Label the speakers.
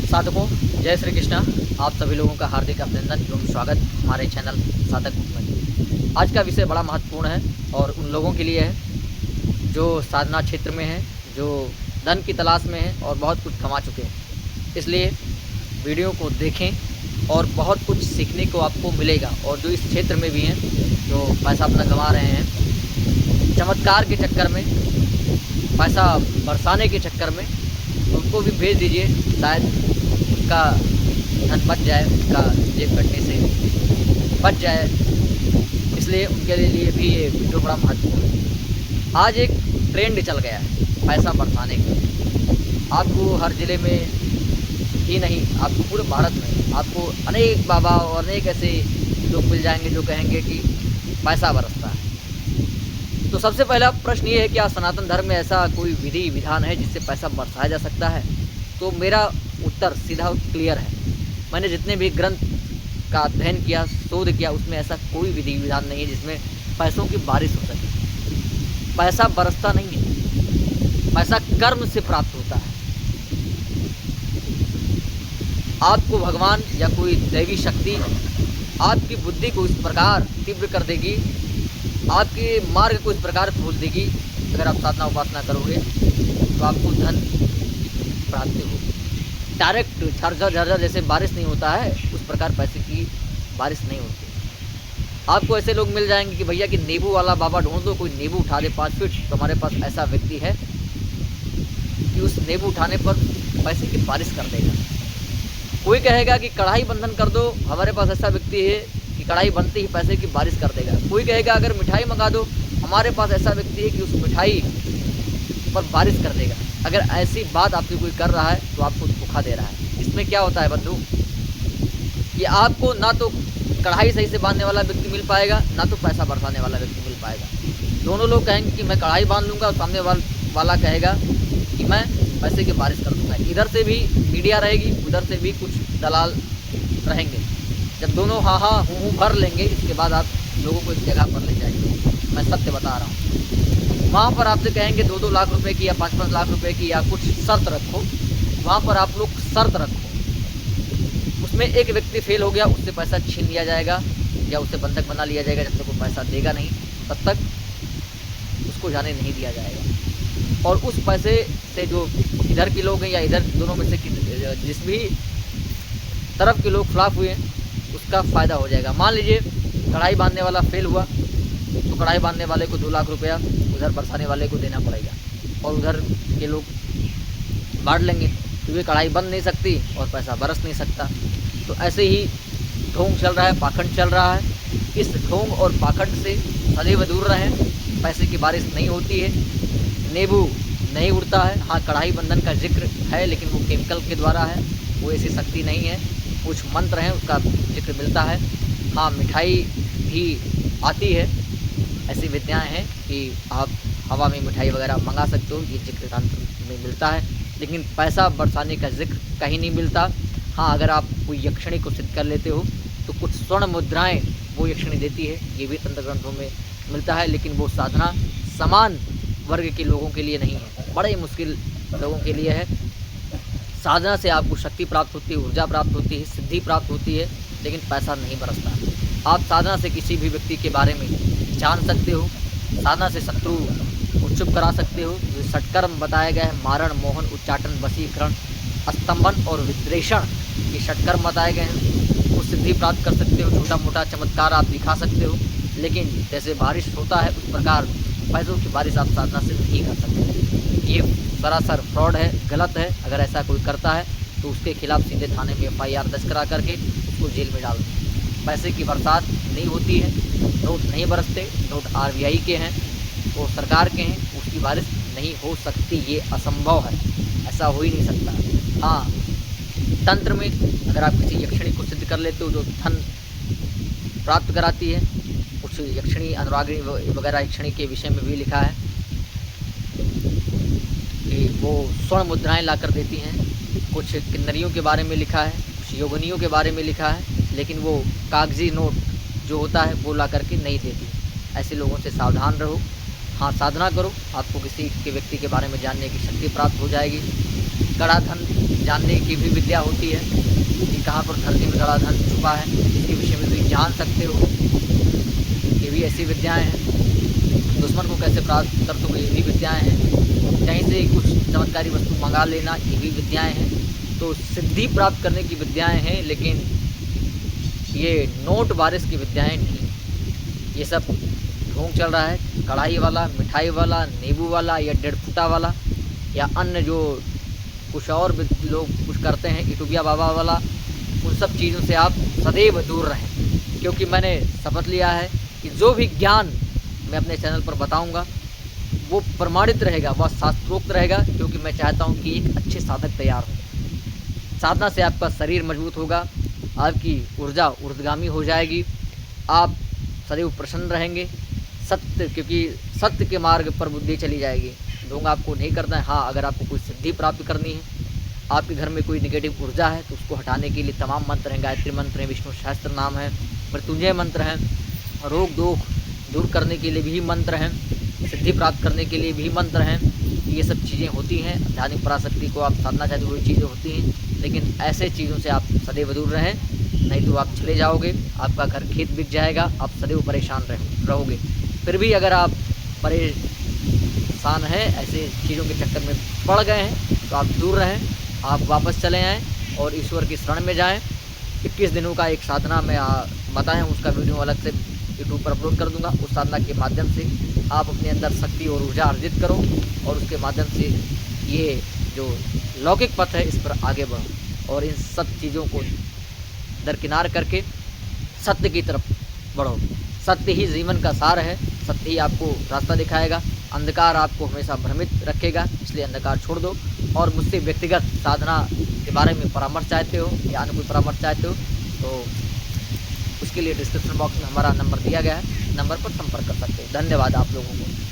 Speaker 1: साधकों, जय श्री कृष्णा। आप सभी लोगों का हार्दिक अभिनंदन एवं स्वागत हमारे चैनल साधक बुक में। आज का विषय बड़ा महत्वपूर्ण है और उन लोगों के लिए है जो साधना क्षेत्र में हैं, जो धन की तलाश में हैं और बहुत कुछ कमा चुके हैं। इसलिए वीडियो को देखें और बहुत कुछ सीखने को आपको मिलेगा। और जो इस क्षेत्र में भी हैं, जो पैसा अपना कमा रहे हैं चमत्कार के चक्कर में, पैसा बरसाने के चक्कर में, उनको भी भेज दीजिए। शायद उनका धन बच जाए, उनका जेब कटने से बच जाए। इसलिए उनके लिए भी ये वीडियो बड़ा महत्वपूर्ण है। आज एक ट्रेंड चल गया है पैसा बरसाने का। आपको हर ज़िले में ही नहीं, आपको पूरे भारत में आपको अनेक बाबा और अनेक ऐसे लोग मिल जाएंगे जो कहेंगे कि पैसा बरसता है। तो सबसे पहला प्रश्न ये है, क्या सनातन धर्म में ऐसा कोई विधि विधान है जिससे पैसा बरसाया जा सकता है? तो मेरा उत्तर सीधा और क्लियर है। मैंने जितने भी ग्रंथ का अध्ययन किया, शोध किया, उसमें ऐसा कोई विधि विधान नहीं है जिसमें पैसों की बारिश हो सके। पैसा बरसता नहीं है, पैसा कर्म से प्राप्त होता है। आपको भगवान या कोई दैवी शक्ति आपकी बुद्धि को इस प्रकार तीव्र कर देगी, आपके मार्ग को इस प्रकार खोल देगी। अगर आप साधना उपासना करोगे तो आपको धन प्राप्ति होगी। डायरेक्ट झरझर झरझर जैसे बारिश नहीं होता है, उस प्रकार पैसे की बारिश नहीं होती। आपको ऐसे लोग मिल जाएंगे कि भैया कि नींबू वाला बाबा ढूंढ दो, कोई नींबू उठा दे 5 फीट। तो हमारे पास ऐसा व्यक्ति है कि उस नींबू उठाने पर पैसे की बारिश कर देगा। कोई कहेगा कि कढ़ाई बंधन कर दो, हमारे पास ऐसा व्यक्ति है कि कढ़ाई बनते ही पैसे की बारिश कर देगा। कोई कहेगा अगर मिठाई मंगा दो, हमारे पास ऐसा व्यक्ति है कि उस मिठाई पर बारिश कर देगा। अगर ऐसी बात आपसे कोई कर रहा है तो आपको धोखा दे रहा है। इसमें क्या होता है बंधु, कि आपको ना तो कढ़ाई सही से बांधने वाला व्यक्ति मिल पाएगा, ना तो पैसा बरसाने वाला व्यक्ति मिल पाएगा। दोनों लोग कहेंगे कि मैं कढ़ाई बांध लूँगा, और सामने वाला कहेगा कि मैं पैसे की बारिश कर दूँगा। इधर से भी मीडिया रहेगी, उधर से भी कुछ दलाल रहेंगे। जब दोनों हाँ हाँ हूँ भर लेंगे, इसके बाद आप लोगों को एक जगह पर ले जाएंगे। मैं सत्य बता रहा हूँ। वहाँ पर आपसे कहेंगे 2-2 लाख रुपए की या 5-5 लाख रुपए की या कुछ शर्त रखो। वहाँ पर आप लोग शर्त रखो, उसमें एक व्यक्ति फेल हो गया, उससे पैसा छीन लिया जाएगा या उससे बंधक बना लिया जाएगा। जब तक वो पैसा देगा नहीं तब तक उसको जाने नहीं दिया जाएगा। और उस पैसे से जो इधर के लोग हैं या इधर दोनों में से जिस भी तरफ के लोग फ्लॉप हुए हैं, उसका फ़ायदा हो जाएगा। मान लीजिए कढ़ाई बांधने वाला फेल हुआ, तो कढ़ाई बांधने वाले को 2 लाख रुपया उधर बरसाने वाले को देना पड़ेगा, और उधर के लोग बांट लेंगे, क्योंकि कढ़ाई बंद नहीं सकती और पैसा बरस नहीं सकता। तो ऐसे ही ढोंग चल रहा है, पाखंड चल रहा है। इस ढोंग और पाखंड से सदैव दूर रहें। पैसे की बारिश नहीं होती है, नींबू नहीं उड़ता है। हाँ, कढ़ाई बंधन का जिक्र है, लेकिन वो केमिकल के द्वारा है, वो ऐसी शक्ति नहीं है। कुछ मंत्र हैं, उसका जिक्र मिलता है। हाँ, मिठाई भी आती है, ऐसी विद्याएं हैं कि आप हवा में मिठाई वगैरह मंगा सकते हो, ये जिक्र तंत्र में मिलता है। लेकिन पैसा बरसाने का जिक्र कहीं नहीं मिलता। हाँ, अगर आप कोई यक्षिणी को सिद्ध कर लेते हो तो कुछ स्वर्ण मुद्राएं वो यक्षिणी देती है, ये भी तंत्र ग्रंथों में मिलता है। लेकिन वो साधना समान वर्ग के लोगों के लिए नहीं है, बड़े मुश्किल लोगों के लिए है। साधना से आपको शक्ति प्राप्त होती है, ऊर्जा प्राप्त होती है, सिद्धि प्राप्त होती है, लेकिन पैसा नहीं बरसता। आप साधना से किसी भी व्यक्ति के बारे में जान सकते हो, साधना से शत्रु को चुप करा सकते हो। जो षटकर्म बताया गया है, मारण, मोहन, उच्चाटन, वशीकरण, स्तंभन और विद्रेषण, ये षटकर्म बताए गए हैं, वो सिद्धि प्राप्त कर सकते हो। छोटा मोटा चमत्कार आप दिखा सकते हो, लेकिन जैसे बारिश होता है उस प्रकार पैसों की बारिश आप साधना से नहीं कर सकते। ये सरासर फ्रॉड है, गलत है। अगर ऐसा कोई करता है तो उसके खिलाफ सीधे थाने में FIR दर्ज करा करके उसको जेल में डाल दो। पैसे की बरसात नहीं होती है, नोट नहीं बरसते, नोट RBI के हैं, वो सरकार के हैं, उसकी बारिश नहीं हो सकती, ये असंभव है, ऐसा हो ही नहीं सकता। हाँ, तंत्र में अगर आप किसी यक्षिणी को सिद्ध कर लेते हो जो धन प्राप्त कराती है, कुछ यक्षिणी अनुरागिणी वगैरह यक्षिणी के विषय में भी लिखा है कि वो स्वर्ण मुद्राएं ला कर देती हैं। कुछ किन्नरियों के बारे में लिखा है, कुछ योगिनियों के बारे में लिखा है, लेकिन वो कागजी नोट जो होता है वो ला करके नहीं देती। ऐसे लोगों से सावधान रहो। हाँ, साधना करो, आपको किसी के व्यक्ति के बारे में जानने की शक्ति प्राप्त हो जाएगी। कड़ा धन जानने की भी विद्या होती है कि कहाँ पर धरती में कड़ा धन छुपा है, इसके विषय में भी जान सकते हो। ये भी ऐसी विद्याएँ हैं। दुश्मन को कैसे प्राप्त कर सको, ये भी विद्याएँ हैं। कहीं से कुछ चमत्कारी वस्तु मंगा लेना, ये भी विद्याएँ हैं। तो सिद्धि प्राप्त करने की विद्याएँ हैं, लेकिन ये नोट बारिश की विद्याएँ नहीं। ये सब ढोंग चल रहा है, कढ़ाई वाला, मिठाई वाला, नींबू वाला या 1.5 फुटा वाला या अन्य जो कुछ और लोग कुछ करते हैं, इटुबिया बाबा वाला, उन सब चीज़ों से आप सदैव दूर रहें। क्योंकि मैंने शपथ लिया है कि जो भी ज्ञान मैं अपने चैनल पर बताऊंगा वो प्रमाणित रहेगा, वह शास्त्रोक्त रहेगा, क्योंकि मैं चाहता हूं कि एक अच्छे साधक तैयार हो। साधना से आपका शरीर मजबूत होगा, आपकी ऊर्जा ऊर्ध्वगामी हो जाएगी, आप सदैव प्रसन्न रहेंगे। सत्य, क्योंकि सत्य के मार्ग पर बुद्धि चली जाएगी। ढोंग आपको नहीं करना है। हाँ, अगर आपको कोई सिद्धि प्राप्त करनी है, आपके घर में कोई नेगेटिव ऊर्जा है, तो उसको हटाने के लिए तमाम मंत्र हैं। गायत्री मंत्र है, विष्णु सहस्त्र नाम है, मृत्युंजय मंत्र हैं, रोग दोख दूर करने के लिए भी मंत्र हैं, सिद्धि प्राप्त करने के लिए भी मंत्र हैं। ये सब चीज़ें होती हैं। आध्यात्मिक पराशक्ति को आप साधना चाहते हो, वही चीज़ें होती हैं, लेकिन ऐसे चीज़ों से आप सदैव दूर रहें, नहीं तो आप चले जाओगे, आपका घर खेत बिक जाएगा, आप सदैव परेशान रहोगे। फिर भी अगर आप परेशान हैं, ऐसे चीज़ों के चक्कर में पड़ गए हैं, तो आप दूर रहें, आप वापस चले आएँ और ईश्वर की शरण में जाएँ। 21 दिनों का एक साधना मैं बताया हूँ, उसका वीडियो अलग से यूट्यूब पर अपलोड कर दूंगा। उस साधना के माध्यम से आप अपने अंदर शक्ति और ऊर्जा अर्जित करो और उसके माध्यम से ये जो लौकिक पथ है इस पर आगे बढ़ो और इन सब चीज़ों को दरकिनार करके सत्य की तरफ बढ़ो। सत्य ही जीवन का सार है, सत्य ही आपको रास्ता दिखाएगा। अंधकार आपको हमेशा भ्रमित रखेगा, इसलिए अंधकार छोड़ दो। और मुझसे व्यक्तिगत साधना के बारे में परामर्श चाहते हो या अन्य कोई परामर्श चाहते हो तो उसके लिए डिस्क्रिप्शन बॉक्स में हमारा नंबर दिया गया है, नंबर पर संपर्क कर सकते हो। धन्यवाद आप लोगों को।